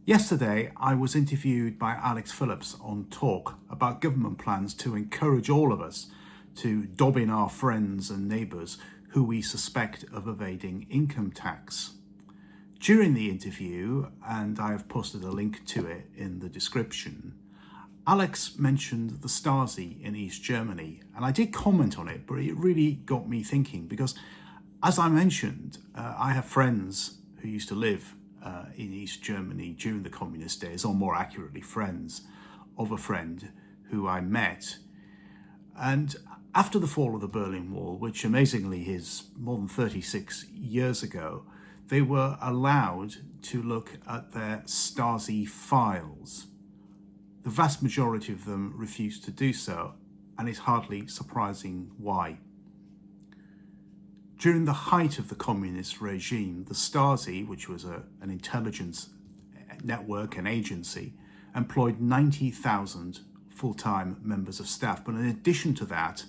Yesterday, I was interviewed by Alex Phillips on Talk about government plans to encourage all of us to dob in our friends and neighbours who we suspect of evading income tax. During the interview, and I have posted a link to it in the description, Alex mentioned the Stasi in East Germany, and I did comment on it, but it really got me thinking because, as I mentioned, I have friends who used to live in East Germany during the communist days, or more accurately, friends of a friend who I met. And after the fall of the Berlin Wall, which amazingly is more than 36 years ago, they were allowed to look at their Stasi files. The vast majority of them refused to do so, and it's hardly surprising why. During the height of the communist regime, the Stasi, which was an intelligence network and agency, employed 90,000 full-time members of staff. But in addition to that,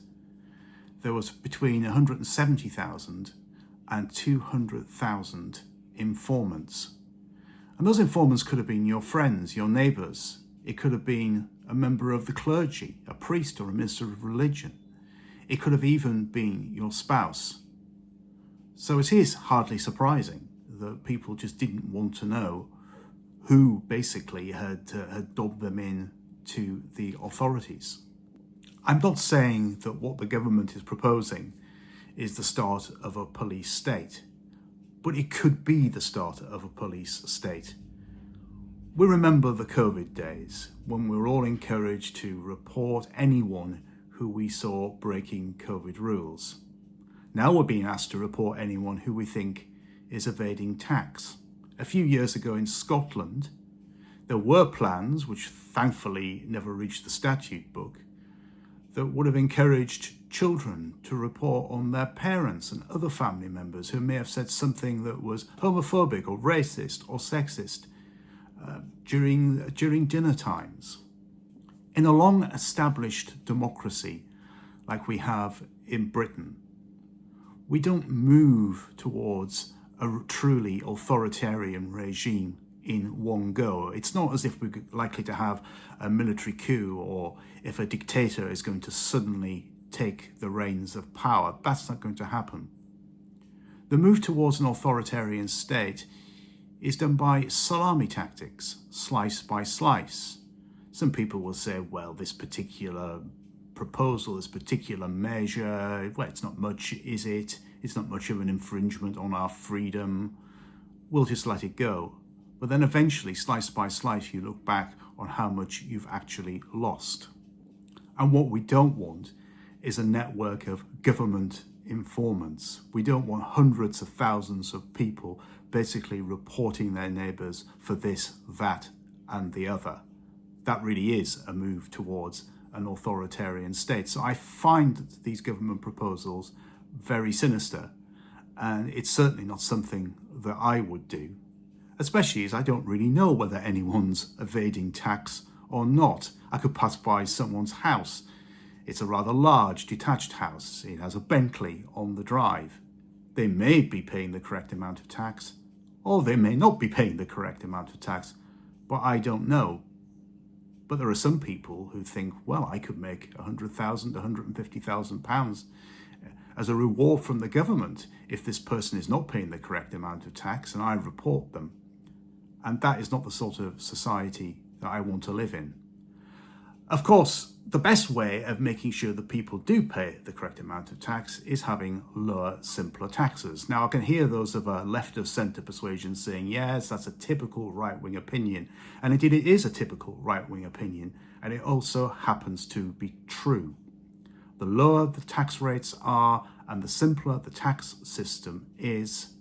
there was between 170,000 and 200,000 informants. And those informants could have been your friends, your neighbours. It could have been a member of the clergy, a priest or a minister of religion. It could have even been your spouse. So it is hardly surprising that people just didn't want to know who basically had dobbed them in to the authorities. I'm not saying that what the government is proposing is the start of a police state, but it could be the start of a police state. We remember the COVID days when we were all encouraged to report anyone who we saw breaking COVID rules. Now we're being asked to report anyone who we think is evading tax. A few years ago in Scotland, there were plans, which thankfully never reached the statute book, that would have encouraged children to report on their parents and other family members who may have said something that was homophobic or racist or sexist during dinner times. In a long-established democracy like we have in Britain, we don't move towards a truly authoritarian regime in one go. It's not as if we're likely to have a military coup or if a dictator is going to suddenly take the reins of power. That's not going to happen. The move towards an authoritarian state is done by salami tactics, slice by slice. Some people will say, well, this particular proposal, this particular measure, well, it's not much, is it? It's not much of an infringement on our freedom. We'll just let it go. But then eventually, slice by slice, you look back on how much you've actually lost. And what we don't want is a network of government informants. We don't want hundreds of thousands of people basically reporting their neighbours for this, that, and the other. That really is a move towards an authoritarian state. So I find these government proposals very sinister, and it's certainly not something that I would do, especially as I don't really know whether anyone's evading tax or not. I could pass by someone's house. It's a rather large detached house. It has a Bentley on the drive. They may be paying the correct amount of tax, or they may not be paying the correct amount of tax, but I don't know. But there are some people who think, well, I could make £100,000, £150,000 as a reward from the government if this person is not paying the correct amount of tax, and I report them. And that is not the sort of society that I want to live in. Of course, the best way of making sure that people do pay the correct amount of tax is having lower, simpler taxes. Now, I can hear those of a left-of-centre persuasion saying, yes, that's a typical right-wing opinion. And indeed, it is a typical right-wing opinion, and it also happens to be true. The lower the tax rates are and the simpler the tax system is,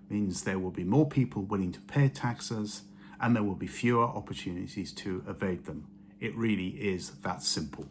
means there will be more people willing to pay taxes and there will be fewer opportunities to evade them. It really is that simple.